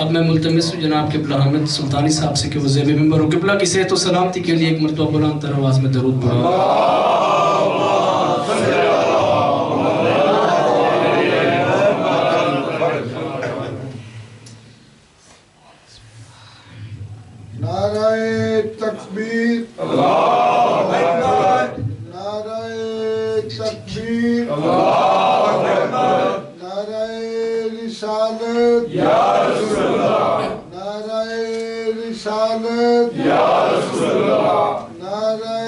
اب میں ملتمس ہوں جناب قبلہ حامد سلطانی صاحب سے کہ وہ زیب منبر ہو قبلہ کی صحت و سلامتی کے لیے ایک مرتبہ بلند تر آواز میں درود پڑھیں۔ نعرہ تکبیر اللہ اکبر، نعرہ تکبیر اللہ اکبر، نعرہ رسالت یا رسول اللہ، نعرہ رسالت یا رسول اللہ، نعرہ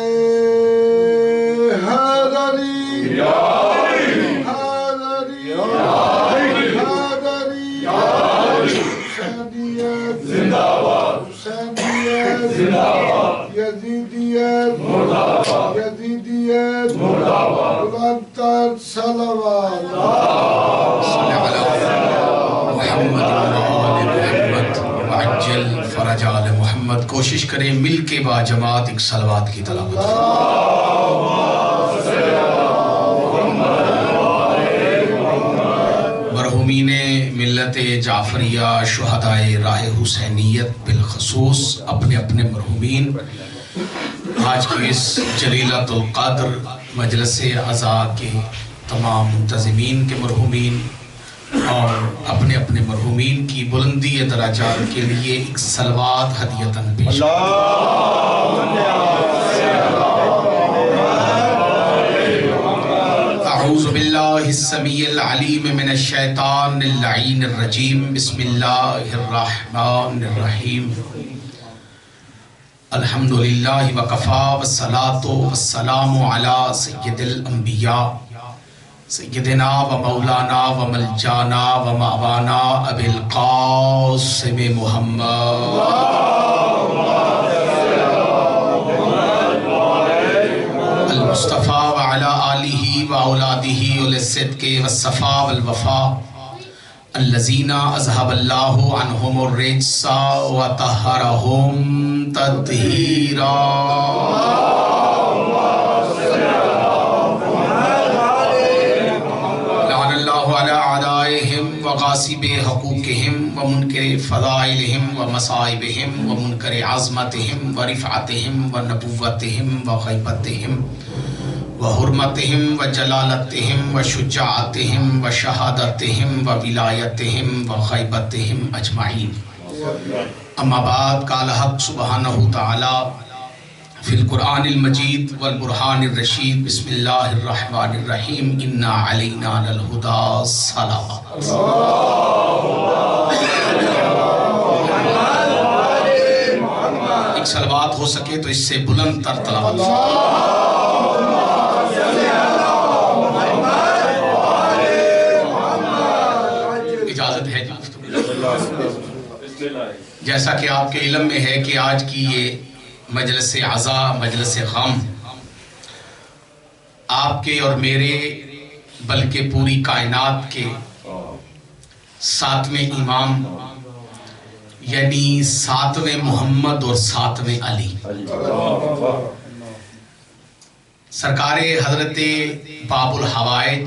حیدری یا حیدری حیدری حسینیت زندہ باد، زندہ باد، یزیدیت مرد آباد، یزیدیت مرد آباد، بلند تر صلوات صلی علی محمد محمد وعجل فرج آل محمد۔ کوشش کریں مل کے با جماعت ایک صلوات کی تلاوت۔ مرحومین ملت جعفریہ شہدائے راہ حسینیت بالخصوص اپنے اپنے مرحومین، آج کی اس جلیلۃ القدر مجلس عزا کے تمام منتظمین کے مرحومین اور اپنے اپنے مرحومین کی بلندی درجات کے لیے ایک صلوات ہدیتاً پیش اعوذ باللہ السمیع العلیم من الشیطان اللعین الرجیم، بسم اللہ الرحمن الرحیم، الحمدللہ وکفا والصلاة والسلام علی سید الانبیاء سیدنا و مولانا و ملجانا و مأوانا ابی القاسم محمد المصطفیٰ و علی آلہ و اولادہ والصدق والصفا والوفا الذین اذهب اللہ عنہم الرجس وطہرہم تطہیرا۔ لعن اللہ علی اعدائہم وغاصب حقوقہم ومنکر فضائلہم ومصائبہم ومنکر عظمتہم ورفعتہم ونبوتہم وغیبتہم وحرمتہم وجلالتہم وشجاعتہم وشہادتہم وولایتہم وغیبتہم اجمعین۔ اما بعد، قال حق سبحانہ تعالی فی القرآن المجید والبرہان الرشید، بسم اللہ الرحمن الرحیم، انا علینا للہدی صلوات۔ ایک صلوات ہو سکے تو اس سے بلند تر تلاوت۔ اجازت ہے جیسا کہ آپ کے علم میں ہے کہ آج کی یہ مجلس عزا، مجلس غم، آپ کے اور میرے بلکہ پوری کائنات کے ساتویں امام یعنی ساتویں محمد اور ساتویں علی، سرکار حضرت باب الحوائج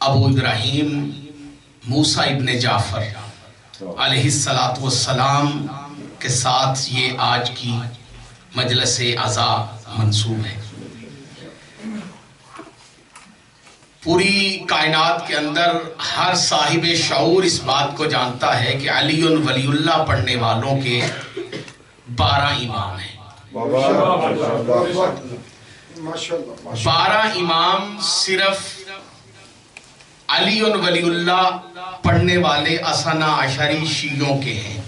ابو ابراہیم موسیٰ ابن جعفر علیہ السلام کے ساتھ یہ آج کی مجلس عزا منسوب ہے۔ پوری کائنات کے اندر ہر صاحب شعور اس بات کو جانتا ہے کہ علی ولی اللہ پڑھنے والوں کے 12 امام ہیں۔ 12 امام صرف علی ولی اللہ پڑھنے والے اثنا عشری شیعوں کے ہیں۔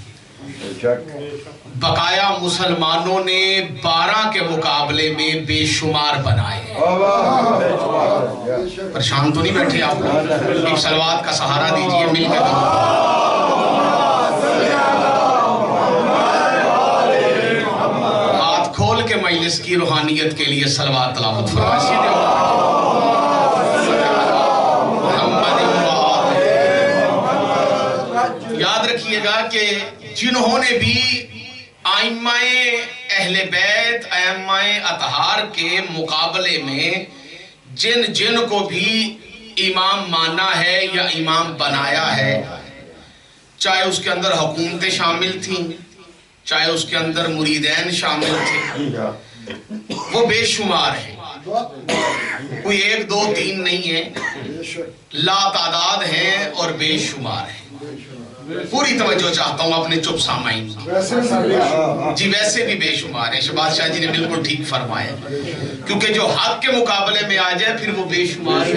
بقایا مسلمانوں نے 12 کے مقابلے میں بے شمار بنائے۔ پریشان تو نہیں بیٹھے آپ لوگ؟ ایک صلوات کا سہارا دیجئے مل کر۔ ہاتھ کھول کے مجلس کی روحانیت کے لیے صلوات تلاوت فرمائیں۔ یاد رکھیے گا کہ جنہوں نے بھی ائمہ اہل بیت، ائمہ اطہار کے مقابلے میں جن کو بھی امام مانا ہے یا امام بنایا ہے، چاہے اس کے اندر حکومتیں شامل تھیں، چاہے اس کے اندر مریدین شامل تھے، وہ بے شمار ہیں، کوئی 1 2 3 نہیں ہے، لا تعداد ہیں اور بے شمار ہیں۔ پوری توجہ چاہتا ہوں اپنے چپ سامعین جی، ویسے بھی بے شمار ہیں۔ شہباز شاہ جی نے بالکل ٹھیک فرمایا، کیونکہ جو حق کے مقابلے میں آ جائے پھر وہ بے شمار ہے۔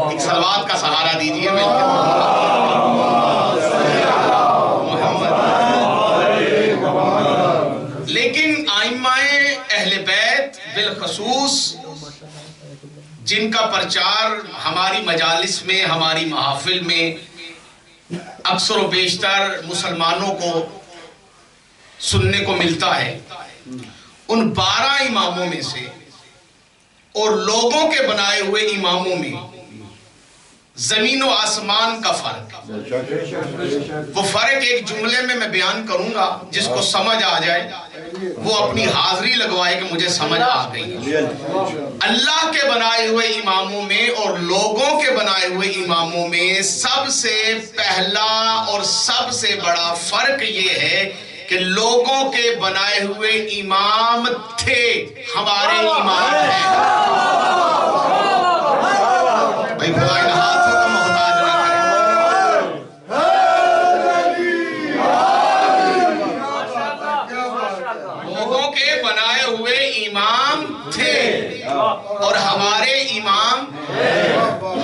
ایک صلوات کا سہارا دیجئے لیکن ائمہ اہل بیت بالخصوص جن کا پرچار ہماری مجالس میں، ہماری محافل میں اکثر و بیشتر مسلمانوں کو سننے کو ملتا ہے، ان 12 اماموں میں سے اور لوگوں کے بنائے ہوئے اماموں میں زمین و آسمان کا فرق۔ وہ فرق ایک جملے میں بیان کروں گا، جس کو سمجھ آ جائے وہ اپنی حاضری لگوائے کہ مجھے سمجھ آ گئی۔ اللہ کے بنائے ہوئے اماموں میں اور لوگوں کے بنائے ہوئے اماموں میں سب سے پہلا اور سب سے بڑا فرق یہ ہے کہ لوگوں کے بنائے ہوئے امام تھے، ہمارے امام ہیں۔ بھائی خدا ان ہاتھوں کا محتاج نہ کریں۔ لوگوں کے بنائے ہوئے امام تھے اور ہمارے امام،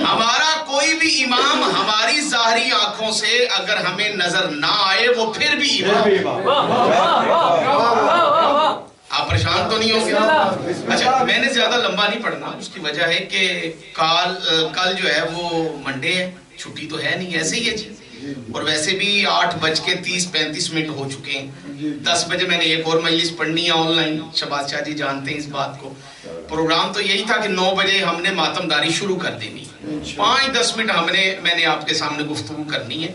ہمارا کوئی بھی امام ہماری ظاہری آنکھوں سے اگر ہمیں نظر نہ آئے وہ پھر بھی امام۔ آپ پریشان تو نہیں ہوں گے؟ اچھا، میں نے زیادہ لمبا نہیں پڑھنا، اس کی وجہ ہے کہ کل جو ہے وہ منڈے ہے، چھٹی تو ہے نہیں، ایسے ہی ہے جی، اور ویسے بھی 8:30-35 ہو چکے ہیں۔ 10 بجے میں نے ایک اور مجلس پڑھنی ہے آن لائن، شہباز شاہ جی جانتے ہیں اس بات کو۔ پروگرام تو یہی تھا کہ 9 بجے ہم نے ماتمداری شروع کر دینی، 5-10 منٹ میں نے آپ کے سامنے گفتگو کرنی ہے۔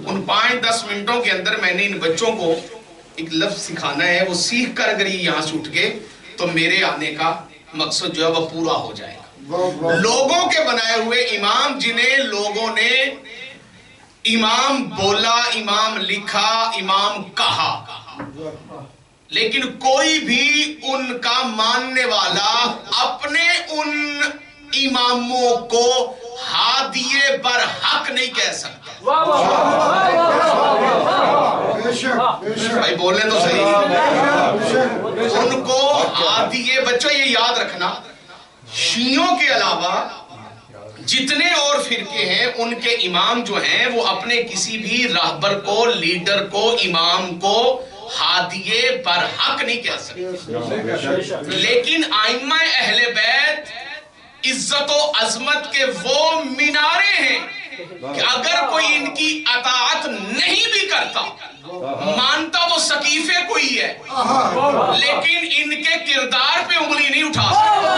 ان 5-10 منٹوں کے اندر میں نے ان بچوں کو ایک لفظ سکھانا ہے، وہ سیکھ کر اگر یہ یہاں سے اٹھ گئے تو میرے آنے کا مقصد جو ہے وہ پورا ہو جائے گا۔ لوگوں کے بنائے ہوئے امام، جنہیں لوگوں نے امام بولا، امام لکھا، امام کہا، لیکن کوئی بھی ان کا ماننے والا اپنے ان اماموں کو ہادیے برحق نہیں کہہ سکتا۔ بھائی بولنے تو صحیح، ان کو ہادیے، بچوں یہ یاد رکھنا، شیعوں کے علاوہ جتنے اور فرقے ہیں ان کے امام جو ہیں وہ اپنے کسی بھی راہبر کو، لیڈر کو، امام کو ہادیے برحق نہیں کہہ سکتے۔ لیکن ائمہ اہل بیت عزت و عظمت کے وہ مینارے ہیں کہ اگر کوئی ان کی اطاعت نہیں بھی کرتا، مانتا وہ سقیفے کوئی ہے، لیکن ان کے کردار پہ انگلی نہیں اٹھا سکتا۔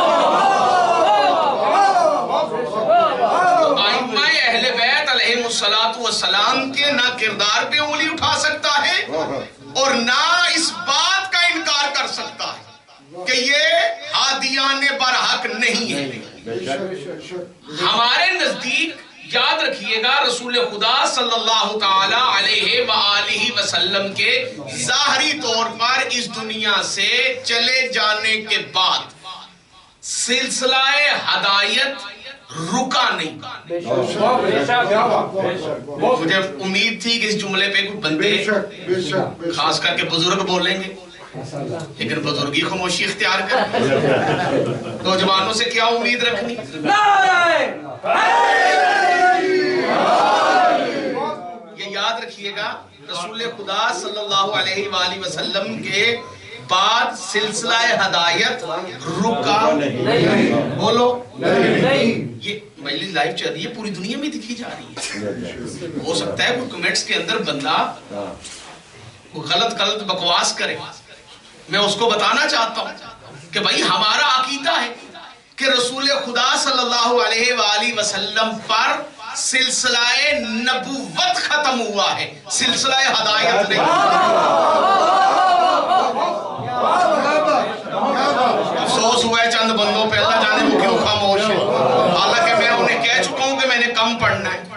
ائمہ اہل بیت علیہ السلام کے نہ کردار پہ انگلی اٹھا سکتا ہے اور نہ اس بات کا انکار کر سکتا ہے کہ یہ ہادیان برحق نہیں ہے۔ ہمارے نزدیک یاد رکھیے گا، رسول خدا صلی اللہ تعالی علیہ وآلہ وسلم کے ظاہری طور پر اس دنیا سے چلے جانے کے بعد سلسلہ ہدایت رکا نہیں۔ مجھے امید تھی کہ اس جملے پہ کوئی بندے خاص کر کے بزرگ بولیں گے، لیکن بزرگی خاموشی اختیار کر۔ نوجوانوں سے کیا امید رکھنی؟ یہ یاد رکھیے گا، رسول خدا صلی اللہ علیہ وآلہ وسلم کے بعد سلسلہ ہدایت رکا نہیں۔ بولو نہیں۔ یہ مجلس لائیو چل رہی ہے، پوری دنیا میں دکھی جا رہی ہے۔ ہو سکتا ہے کوئی کمنٹس کے اندر بندہ غلط بکواس کرے، میں اس کو بتانا چاہتا ہوں کہ بھائی ہمارا عقیدہ ہے کہ رسول خدا صلی اللہ علیہ وآلہ وسلم پر سلسلہ نبوت ختم ہوا ہے، سلسلہ ہدایت نہیں۔ افسوس ہوا ہے چند بندوں پہ، اللہ جانے وہ کیوں خاموش ہے، حالانکہ میں انہیں کہہ چکا ہوں کہ میں نے کم پڑھنا ہے۔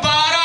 12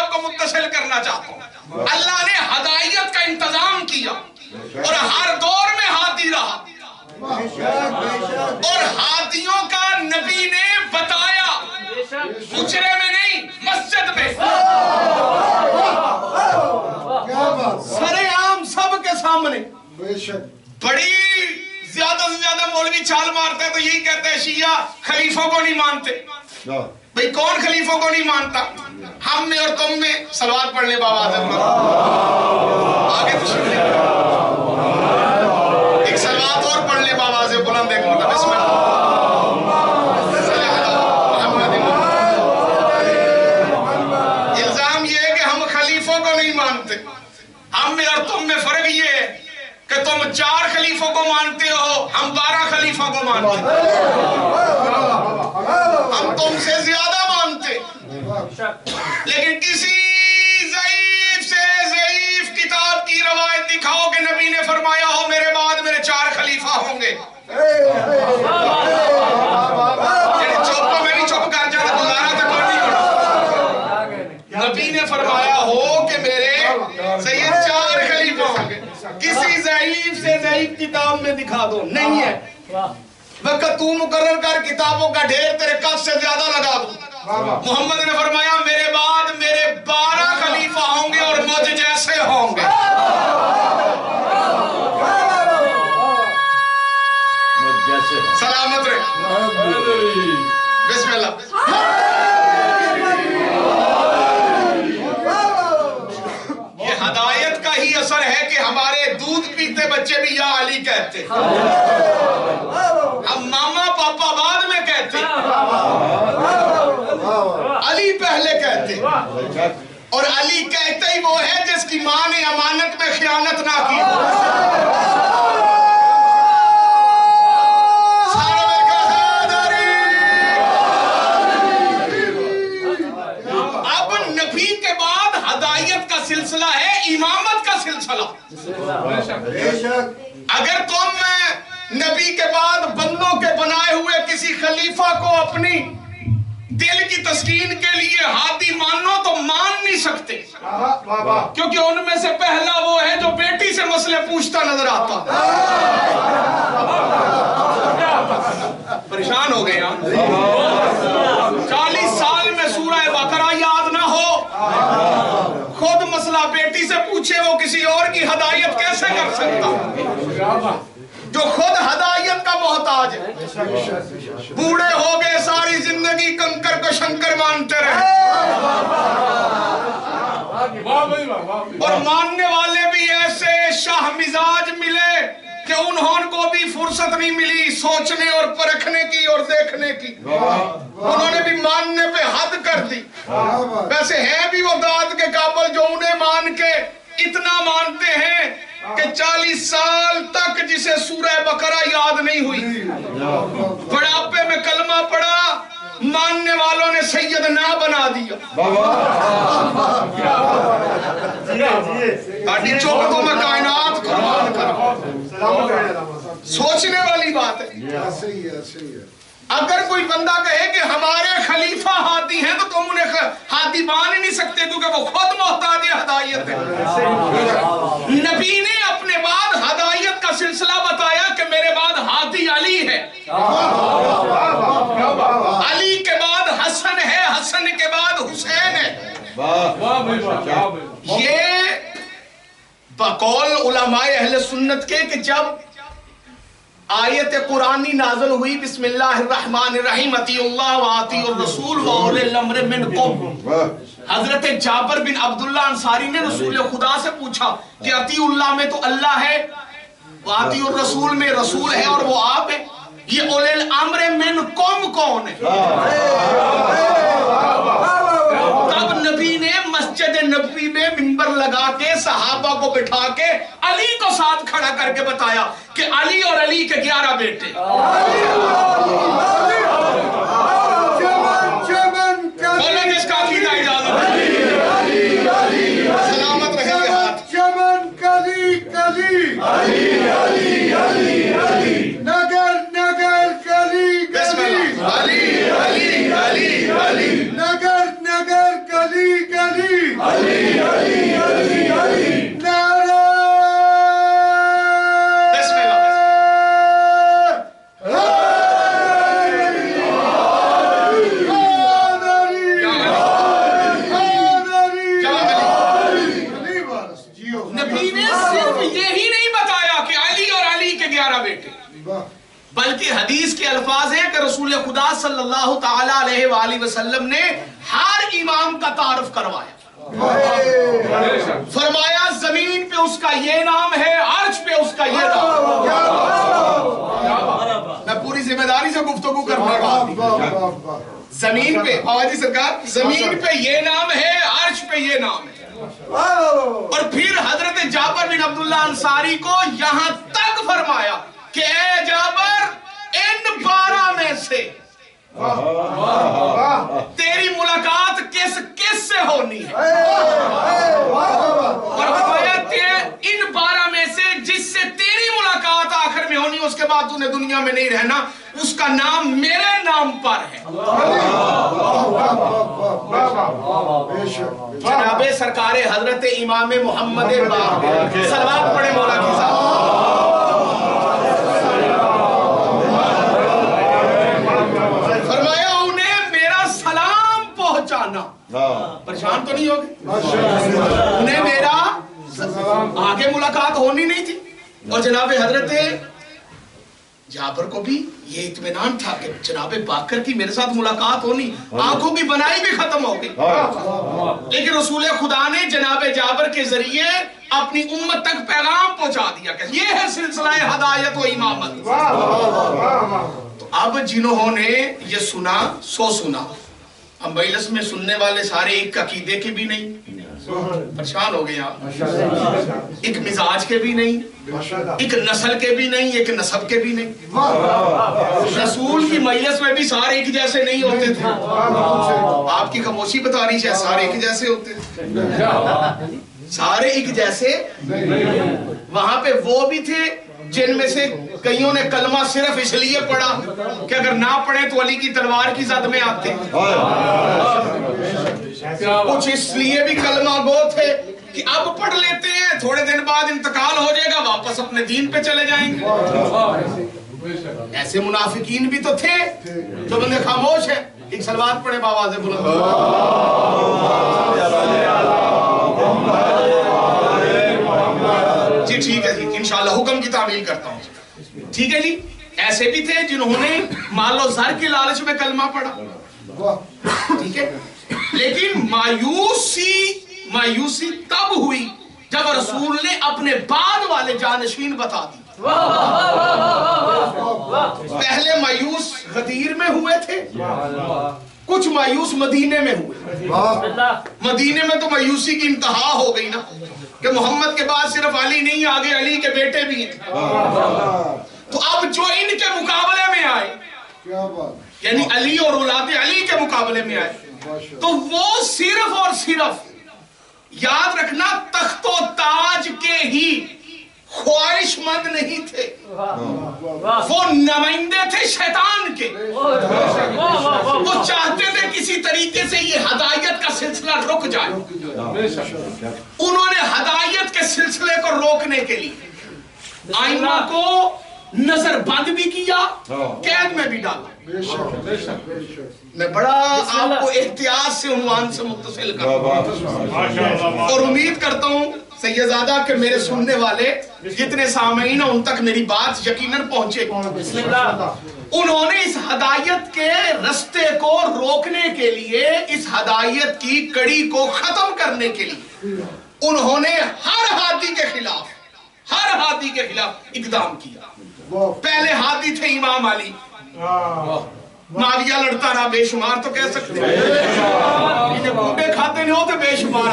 آپ کو متصل کرنا چاہتا ہوں. اللہ نے ہدایت کا انتظام کیا اور ہر دور میں ہادی رہا اور ہادیوں کا نبی نے بتایا, مجرے میں نہیں مسجد میں, سرے عام سب کے سامنے. بڑی زیادہ سے زیادہ مولوی چھال مارتے ہیں تو یہی کہتے ہیں شیعہ خلیفوں کو نہیں مانتے. بھئی کون خلیفوں کو نہیں مانتا؟ ہم میں اور تم میں. صلوات پڑھ لیں بابا آزم آگے تشریف لیں. ایک صلوات اور پڑھ لیں بابا آزم بلند ایک مرتبہ. بسم اللہ. الزام یہ ہے کہ ہم خلیفوں کو نہیں مانتے. ہم میں اور تم میں فرق یہ ہے کہ تم 4 خلیفوں کو مانتے ہو, ہم 12 خلیفوں کو مانتے ہیں. ہم تم سے زیادہ مانتے. لیکن کسی ضعیف سے ضعیف کتاب کی روایت دکھاؤ کہ نبی نے فرمایا ہو میرے بعد میرے 4 خلیفہ ہوں گے. چپ میں نہیں چپ کر جاتا, گزارا تو کوئی نہیں ہوتا. نبی نے فرمایا ہو کہ میرے سید 4 خلیفہ ہوں گے. کسی ضعیف سے ضعیف کتاب میں دکھا دو, نہیں ہے. وقت تو مقرر کر کتابوں کا ڈھیر تیرے قد سے زیادہ لگا دو. محمد نے فرمایا میرے بعد میرے 12 خلیفہ ہوں گے اور مجھ جیسے ہوں گے. سلامت رہے. بسم اللہ. یہ ہدایت کا ہی اثر ہے کہ ہمارے دودھ پیتے بچے بھی یا علی کہتے, ہم ماما پاپا بعد میں کہتے, علی پہلے کہتے. اور علی کہتے ہی وہ ہے جس کی ماں نے امانت میں خیانت نہ کی. اب نبی کے بعد ہدایت کا سلسلہ ہے امامت کا سلسلہ. اگر تم نبی کے بعد بندوں کے بنائے ہوئے کسی خلیفہ کو اپنی دل کی تسکین کے لیے ہادی مانو تو مان نہیں سکتے, کیونکہ ان میں سے پہلا وہ ہے جو بیٹی سے مسئلے پوچھتا نظر آتا. پریشان ہو گئے ہم. 40 سال میں سورہ بقرہ یاد نہ ہو, خود مسئلہ بیٹی سے پوچھے وہ کسی اور کی ہدایت کیسے کر سکتا جو خود ہدایت کا محتاج ہے. بوڑھے ہو گئے ساری زندگی کنکر کو شنکر مانتے رہے, اور ماننے والے بھی ایسے شاہ مزاج ملے کہ انہوں کو بھی فرصت نہیں ملی سوچنے اور پرکھنے کی اور دیکھنے کی. انہوں نے بھی ماننے پہ حد کر دی. ویسے ہیں بھی وہ داد کے قابل جو انہیں مان کے اتنا مانتے ہیں کہ 40 سال تک جسے سورہ بقرہ یاد نہیں ہوئی, بڑھاپے میں کلمہ پڑھا, ماننے والوں نے سید نہ بنا دیا. آٹی چوک تو میں کائنات قربان کروں. سوچنے والی بات ہے. اگر کوئی بندہ کہے کہ ہمارے خلیفہ ہادی ہیں تو تم انہیں ہادی مان ہی نہیں سکتے کیونکہ وہ خود محتاج ہدایت ہے. نبی نے اپنے بعد ہدایت کا سلسلہ بتایا کہ میرے بعد ہادی علی ہے, علی کے بعد حسن ہے, حسن کے بعد حسین ہے. یہ بقول علماء اہل سنت کے کہ جب آیت قرآنی نازل ہوئی بسم اللہ الرحمن الرحیم اطیعوا اللہ واطیعوا الرسول واولی الامر منکم, حضرت جابر بن عبداللہ انصاری نے رسول خدا سے پوچھا کہ اطیعوا اللہ میں تو اللہ ہے, واطیعوا الرسول میں رسول ہے اور وہ آپ ہے, یہ اولی الامر منکم کون ہے؟ تب نبی نے مسجد نبوی میں منبر لگا کے صحابہ کو بٹھا کے علی کو ساتھ کھڑا کر کے بتایا کہ علی اور علی کے 11 بیٹے. بولیں جس کا عقیدہ اجازت سلامت رہے گے ہاتھ. چمن کلی کلی نگر نگر کلی کلی علی علی علی علی نگر نگر کلی کلی حدیث کے الفاظ ہیں کہ رسول خدا صلی اللہ تعالی علیہ وآلہ وسلم نے ہر امام کا تعارف کروایا. فرمایا زمین پہ اس کا یہ نام ہے, عرش پہ اس کا یہ نام ہے. میں پوری ذمہ داری سے گفتگو کر رہا ہوں. زمین پہ آواز سرکار, زمین پہ یہ نام ہے, عرش پہ یہ نام ہے. اور پھر حضرت جابر بن عبداللہ انصاری کو یہاں تک فرمایا کہ اے جابر, ان 12 میں سے تیری ملاقات کس سے ہونی ہے. اور فرمایا ان 12 میں سے جس سے تیری ملاقات آخر میں ہونی, اس کے بعد تو نے دنیا میں نہیں رہنا, اس کا نام میرے نام پر ہے. جناب سرکار حضرت امام محمد باقر, صلوات پڑھے مولا کی ذات. فرمایا انہیں میرا سلام پہنچانا. پریشان تو نہیں ہوگے؟ انہیں میرا آگے ملاقات ہونی نہیں تھی. اور جناب حضرت جابر کو بھی یہ اطمینان تھا کہ جناب باقر کی میرے ساتھ ملاقات ہونی, آنکھوں کی بنائی بھی ختم ہو گئی. لیکن رسول خدا نے جناب جابر کے ذریعے اپنی امت تک پیغام پہنچا دیا کہ یہ ہے سلسلہ ہدایت و امامت. تو اب جنہوں نے یہ سنا سو سنا. اب مجلس میں سننے والے سارے ایک عقیدے کے بھی نہیں, پریشان ہو گئے آپ, ایک مزاج کے بھی نہیں, ایک نسل کے بھی نہیں, ایک نسب کے بھی نہیں. رسول کی مجلس میں بھی سارے ایک جیسے نہیں ہوتے تھے. آپ کی خاموشی بتا رہی ہے, سارے ایک جیسے ہوتے تھے, سارے ایک جیسے. وہاں پہ وہ بھی تھے جن میں سے کئیوں نے کلمہ صرف اس لیے پڑھا کہ اگر نہ پڑھیں تو علی کی تلوار کی زد میں آتے. کچھ اس لیے بھی کلمہ گو تھے کہ اب پڑھ لیتے ہیں, تھوڑے دن بعد انتقال ہو جائے گا, واپس اپنے دین پہ چلے جائیں گے. ایسے منافقین بھی تو تھے جو بندے خاموش ہیں. ایک صلوات پڑھے باواز بلند. جی ٹھیک ہے جی, انشاءاللہ حکم کی تعمیل کرتا ہوں. ٹھیک ہے جی, ایسے بھی تھے جنہوں نے مال و زر کے لالچ میں کلمہ پڑھا. ٹھیک ہے, لیکن مایوسی تب ہوئی جب رسول نے اپنے بعد والے جانشین بتا دی. پہلے مایوس غدیر میں ہوئے تھے, کچھ مایوس مدینے میں ہوئے. مدینے میں تو مایوسی کی انتہا ہو گئی نا کہ محمد کے بعد صرف علی نہیں, آگے علی کے بیٹے بھی ہیں. تو اب جو ان کے مقابلے میں آئے, یعنی علی اور اولاد علی کے مقابلے میں آئے, تو وہ صرف اور صرف یاد رکھنا تخت و تاج کے ہی خواہش مند نہیں تھے, وہ نمائندے تھے شیطان کے. وہ چاہتے تھے کسی طریقے سے یہ ہدایت کا سلسلہ رک جائے. انہوں نے ہدایت کے سلسلے کو روکنے کے لیے آئمہ کو نظر بند بھی کیا, قید میں بھی ڈالا. میں بڑا آپ کو احتیاط سے عنوان سے متصل کرتا ہوں, اور امید کرتا ہوں سیدزادہ کہ میرے سننے والے جتنے سامعین ہیں ان تک میری بات یقیناً پہنچے. انہوں نے اس ہدایت کے رستے کو روکنے کے لیے, اس ہدایت کی کڑی کو ختم کرنے کے لیے انہوں نے ہر ہادی کے خلاف اقدام کیا. پہلے ہادی تھے امام علی. معاویہ لڑتا رہا بے شمار تو کہہ سکتے ہیں, انہیں کھاتے نہیں ہوتے بے شمار.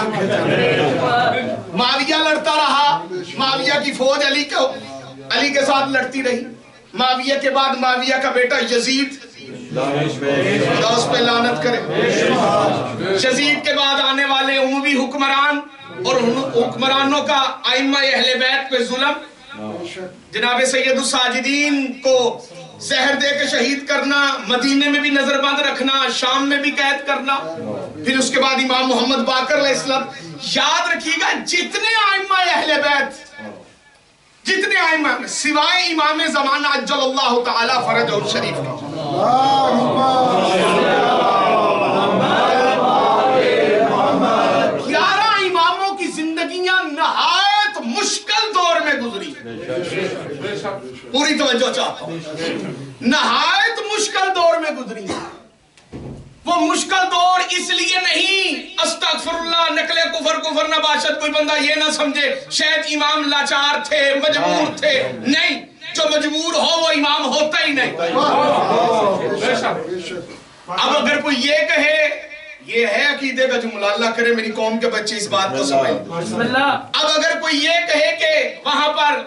معاویہ لڑتا رہا, معاویہ کی فوج علی کے ساتھ لڑتی رہی. معاویہ کے بعد معاویہ کا بیٹا یزید, اس پہ لعنت کرے. یزید کے بعد آنے والے اموی حکمران اور حکمرانوں کا ائمہ اہل بیت پہ ظلم. جناب سید الساجدین کو زہر دے کے شہید کرنا, مدینے میں بھی نظر بند رکھنا, شام میں بھی قید کرنا. پھر اس کے بعد امام محمد باقر علیہ السلام. یاد رکھیے گا جتنے ائمہ اہل بیت, جتنے ائمہ سوائے امام زمانہ عجل اللہ تعالی فرجہ الشریف کا, 11 اماموں کی زندگیاں نہایت مشکل دور میں گزری. پوری توجہ چاہتا ہوں. نہایت مشکل دور میں گزری. وہ مشکل دور اس لیے نہیں استغفر اللہ نقل کفر نباشت کوئی بندہ یہ نہ سمجھے شاید امام لاچار تھے مجبور تھے. نہیں, جو مجبور ہو وہ امام ہوتا ہی نہیں. اب اگر کوئی یہ کہے, یہ ہے عقیدے کا جملہ, اللہ کرے میری قوم کے بچے اس بات کو سمجھیں. اب اگر کوئی یہ کہے کہ وہاں پر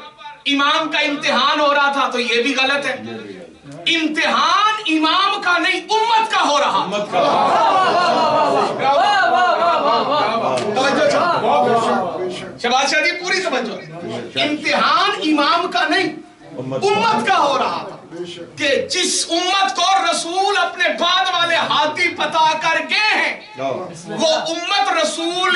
امام کا امتحان ہو رہا تھا تو یہ بھی غلط ہے. امتحان امام کا نہیں امت کا ہو رہا. شہباز شاہ جی پوری توجہ. امتحان امام کا نہیں امت کا ہو رہا تھا کہ جس امت کو رسول اپنے بعد والے ہاتھی بتا کر گئے ہیں وہ امت رسول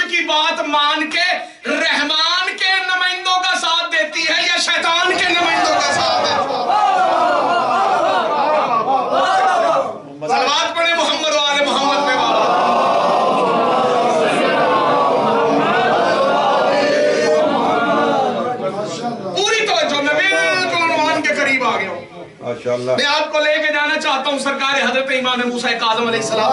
کی بات مان کے رحمان کے نمائندوں کا ساتھ دیتی ہے یا شیطان کے نمائندوں کا ساتھ دیتی ہے. صلوات پڑھیں محمد و آل محمد پہ. پوری توجہ, میں بالکل عنوان کے قریب آ گیا ہوں. میں آپ کو لے کے جانا چاہتا ہوں سرکار حضرت امام موسیٰ کاظم علیہ السلام.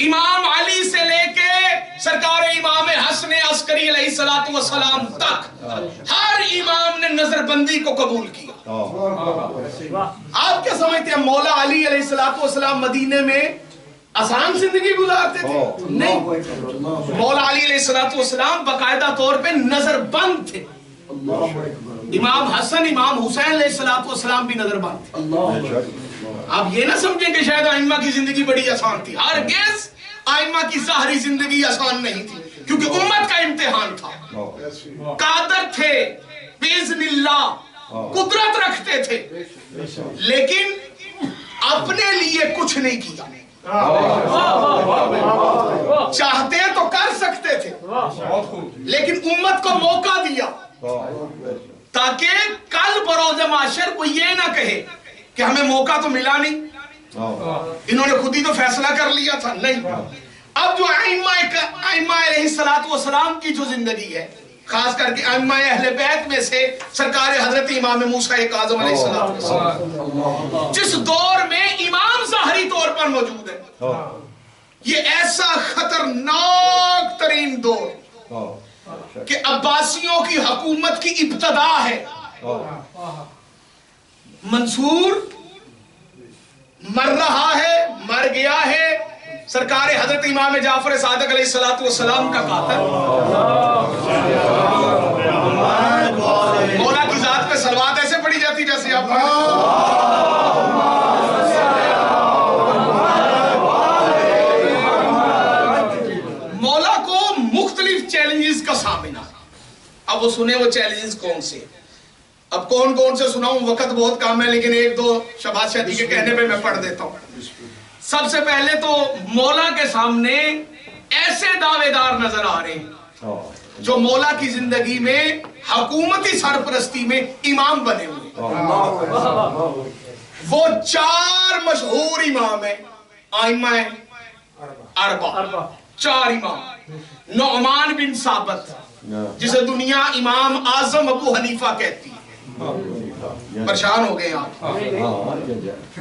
امام علی سے لے کے سرکار امام حسن عسکری علیہ السلام تک ہر امام نے نظر بندی کو قبول کیا. آپ کیا سمجھتے ہیں مولا علی علیہ السلام مدینے میں آسان زندگی گزارتے تھے؟ نہیں, مولا علی علیہ السلام باقاعدہ طور پہ نظر بند تھے. امام حسن امام حسین علیہ السلام بھی نظر بند تھے. آپ یہ نہ سمجھیں کہ شاید ائمہ کی زندگی بڑی آسان تھی. ہرگز ائمہ کی ظاہری زندگی آسان نہیں تھی کیونکہ امت کا امتحان تھا. قادر تھے باذن اللہ, قدرت رکھتے تھے, لیکن اپنے لیے کچھ نہیں کیا. چاہتے تو کر سکتے تھے لیکن امت کو موقع دیا تاکہ کل بروز محشر کوئی یہ نہ کہے کہ ہمیں موقع تو ملا نہیں, انہوں نے خود ہی تو فیصلہ کر لیا تھا. نہیں, اب جو ائمہ علیہ السلام کی جو زندگی ہے, خاص کر کے ائمہ اہل بیت میں سے سرکار حضرت امام موسیٰ کاظم علیہ السلام, جس دور میں امام ظاہری طور پر موجود ہے, یہ ایسا خطرناک ترین دور کہ عباسیوں کی حکومت کی ابتدا ہے. منصور مر رہا ہے, مر گیا ہے, سرکار حضرت امام جعفر صادق علیہ السلام کا قاتل. مولا کی ذات پہ صلوات ایسے پڑھی جاتی جیسے آپ مولا کو مختلف چیلنجز کا سامنا. اب وہ سنیں وہ چیلنجز کون سے. اب کون سے سناؤں, وقت بہت کم ہے, لیکن ایک دو شہباز شاہ جی کے کہنے پہ میں پڑھ دیتا ہوں. سب سے پہلے تو مولا کے سامنے ایسے دعوے دار نظر آ رہے ہیں جو مولا کی زندگی میں حکومتی سرپرستی میں امام بنے ہوئے. وہ 4 مشہور امام ہیں, ائمہ اربعہ, 4 امام. نعمان بن ثابت جسے دنیا امام اعظم ابو حنیفہ کہتی ہے, پریشان ہو گئے آپ.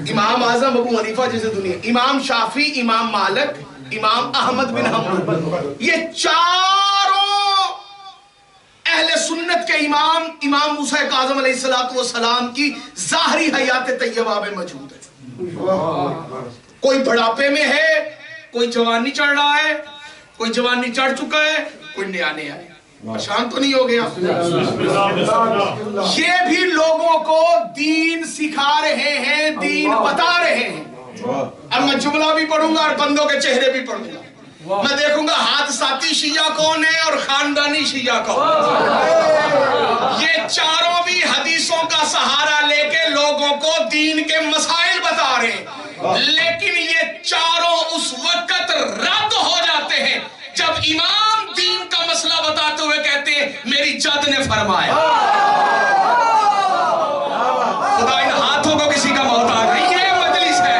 امام اعظم ابو حنیفہ جسے دنیا, امام شافعی, امام مالک, امام احمد بن حنبل, یہ 4 اہل سنت کے امام موسیٰ کاظم علیہ السلام کی ظاہری حیات طیبہ میں موجود ہے. کوئی بڑھاپے میں ہے, کوئی جوانی چڑھ رہا ہے, کوئی جوانی چڑھ چکا ہے, کوئی نیا ہے. پریشان تو نہیں ہو گیا؟ یہ بھی لوگوں کو دین سکھا رہے ہیں, دین بتا رہے ہیں. اب میں جملہ بھی پڑھوں گا اور بندوں کے چہرے بھی پڑھوں گا. میں دیکھوں گا حادثاتی شیعہ کون ہے اور خاندانی شیعہ کون. یہ چاروں بھی حدیثوں کا سہارا لے کے لوگوں کو دین کے مسائل بتا رہے ہیں, لیکن یہ چاروں اس وقت رد ہو جاتے ہیں جب امام دین کا مسئلہ بتاتے ہوئے کہتے ہیں میری جد نے فرمایا. خدا ان ہاتھوں کو کسی کا محتاج نہیں, یہ مجلس ہے.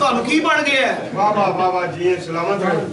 ਤੁਹਾਨੂੰ ਕੀ ਬਣ ਗਿਆ?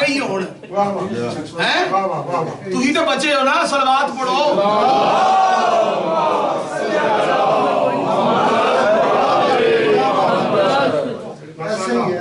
ਗਈ ਹੁਣ ਹੈ। ਤੁਸੀਂ ਤੇ ਬਚੇ ਹੋ ਨਾ, ਸਲਵਾਤ ਪੜੋ।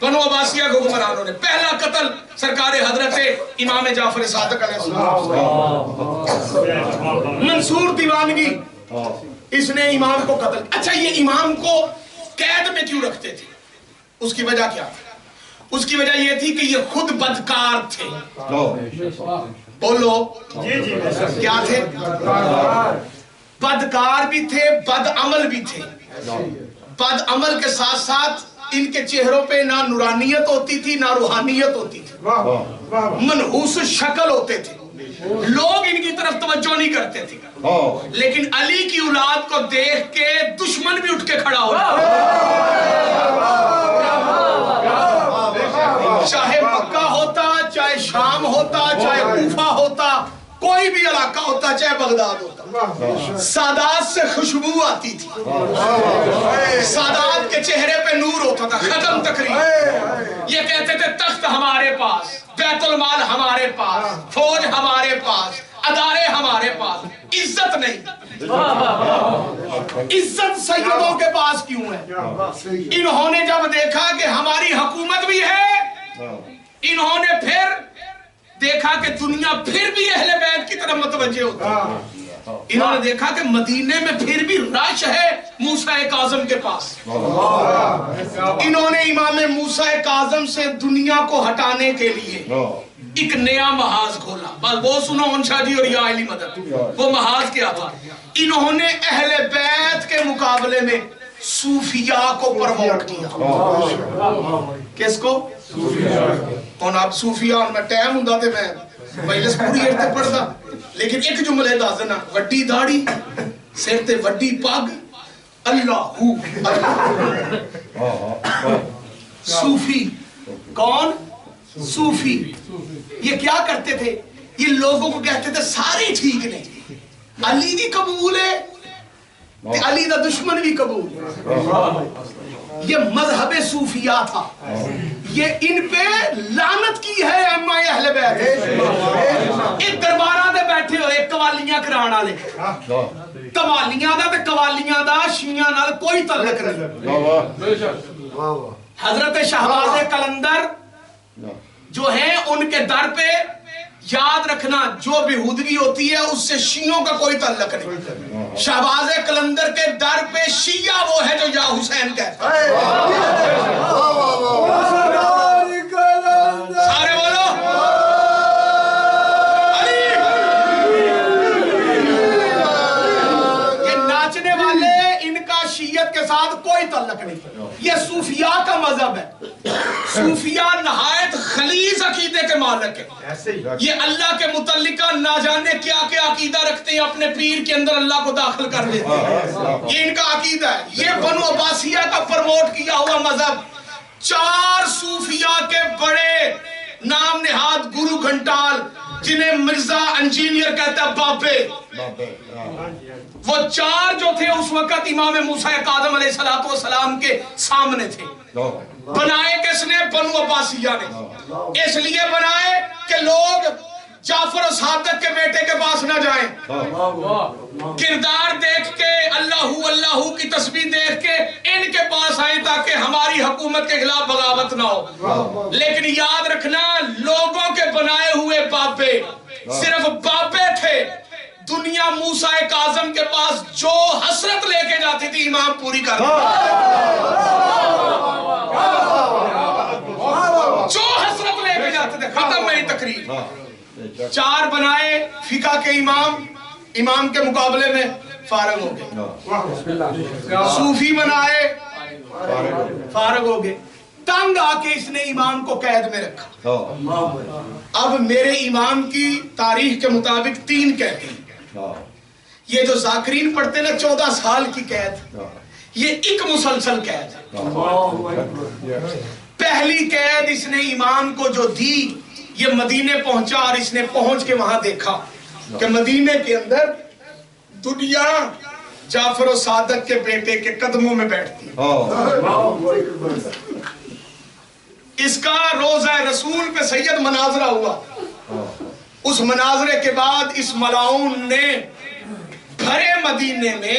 بنو عباسیہ کے حکمرانوں نے پہلا قتل سرکار حضرت امام جعفر صادق علیہ السلام. منصور دیوانگی اس نے امام کو قتل. اچھا یہ امام کو قید میں کیوں رکھتے تھے؟ اس کی وجہ کیا تھی؟ اس کی وجہ یہ تھی کہ یہ خود بدکار تھے. بولو کیا تھے؟ بدکار بھی تھے، بد عمل بھی تھے. بد عمل کے ساتھ ساتھ ان کے چہروں پہ نہ نورانیت ہوتی تھی نہ روحانیت ہوتی تھی. منحوس شکل ہوتے تھے. لوگ ان کی طرف توجہ نہیں کرتے تھے. لیکن علی کی اولاد کو دیکھ کے دشمن بھی اٹھ کے کھڑا ہو رہا. چاہے مکہ ہوتا، چاہے شام ہوتا، چاہے کوفہ ہوتا، کوئی بھی علاقہ ہوتا، چاہے بغداد ہوتا، سادات سے خوشبو آتی تھی. سادات کے چہرے پہ نور ہوتا تھا. ختم تقریر. یہ کہتے تھے تخت ہمارے پاس، بیت المال ہمارے پاس، فوج ہمارے پاس، ادارے ہمارے پاس. عزت نہیں. عزت سیدوں کے پاس کیوں ہے؟ انہوں نے جب دیکھا کہ ہماری حکومت بھی ہے، انہوں نے پھر دیکھا کہ دنیا پھر بھی اہل بیت کی طرف متوجہ ہوتی ہے. انہوں نے دیکھا کہ مدینے میں پھر بھی رش ہے موسیٰ کاظم کے پاس. انہوں نے امام موسیٰ کاظم سے دنیا کو ہٹانے کے لیے ایک نیا محاذ کھولا. بس وہ سنو انشا جی اور یا علی مدد. وہ محاذ کیا تھا؟ انہوں نے اہل بیت کے مقابلے میں صوفیاء کو پروموٹ کیا. کس کو؟ کون آپ صوفیاء؟ میں ٹائم ہوں دے میں مجلس پوری ایٹ تے پڑھدا، لیکن ایک جملے دا دنا وڈی داڑھی، سر تے وڈی پگ، اللہ ہو. صوفی کون؟ صوفی. یہ کیا کرتے تھے؟ یہ لوگوں کو کہتے تھے سارے ٹھیک نہیں، علی بھی قبول ہے، علی دا دشمن بھی قبول ہے. یہ مذہب صوفیاء تھا. یہ ان پہ لعنت کی ہے اما اہل بیت. ایک دربارہ دے بیٹھے ہوئے قوالیاں کرانا لے، قوالیاں دا تے قوالیاں دا شیعہ نال کوئی تعلق نہیں. حضرت شہباز قلندر جو ہیں ان کے در پہ یاد رکھنا جو بہودگی ہوتی ہے اس سے شیعوں کا کوئی تعلق نہیں. شہباز قلندر کے در پہ شیعہ وہ ہے جو یا حسین کہتا ہے. سارے بولو علی. یہ ناچنے والے ان کا شیعت کے ساتھ کوئی تعلق نہیں. یہ صوفیاء کا مذہب ہے. صوفیاء نہایت خلیظ عقیدے کے مالک ہیں. یہ اللہ کے متعلقہ نہ جانے کیا کیا عقیدہ رکھتے ہیں، اپنے پیر کے اندر اللہ کو داخل کر دیتے ہیں. یہ ان کا عقیدہ ہے. یہ بنو عباسیہ کا پروموٹ کیا ہوا مذہب. 4 صوفیاء کے بڑے نام نہاد گرو گھنٹال، جنہیں مرزا انجینئر کہتا ہے بابے، وہ 4 جو تھے اس وقت امام موسیٰ کاظم علیہ السلام کے سامنے تھے. بنائے کس نے؟ بنو عباسیہ نے. اس لیے بنائے کہ لوگ جعفر و صادق کے بیٹے کے پاس نہ جائیں، کردار دیکھ کے اللہ کی تسبیح دیکھ کے ان کے پاس آئیں تاکہ ہماری حکومت کے خلاف بغاوت نہ ہو. لیکن یاد رکھنا لوگوں کے بنائے ہوئے بابے صرف بابے تھے. دنیا موسیٰ کاظم کے پاس جو حسرت لے کے جاتی تھی امام پوری کر دیتا. جو حسرت لے کے جاتے تھے. ختم میری تقریر. 4 بنائے فقہ کے امام کے مقابلے میں فارغ ہو گئے. صوفی بنائے فارغ ہو گئے. تنگ آ کے اس نے امام کو قید میں رکھا. اب میرے امام کی تاریخ کے مطابق 3 قید ہیں. یہ جو ذاکرین پڑھتے نا 14 سال کی قید، یہ ایک مسلسل قید ہے. پہلی قید اس نے امام کو جو دی، یہ مدینے پہنچا اور اس نے پہنچ کے وہاں دیکھا کہ مدینے کے اندر دنیا جعفر و صادق کے بیٹے کے قدموں میں بیٹھتی. اس کا روزہ رسول پہ سید مناظرہ ہوا. اس مناظرے کے بعد اس ملعون نے بھرے مدینے میں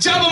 جب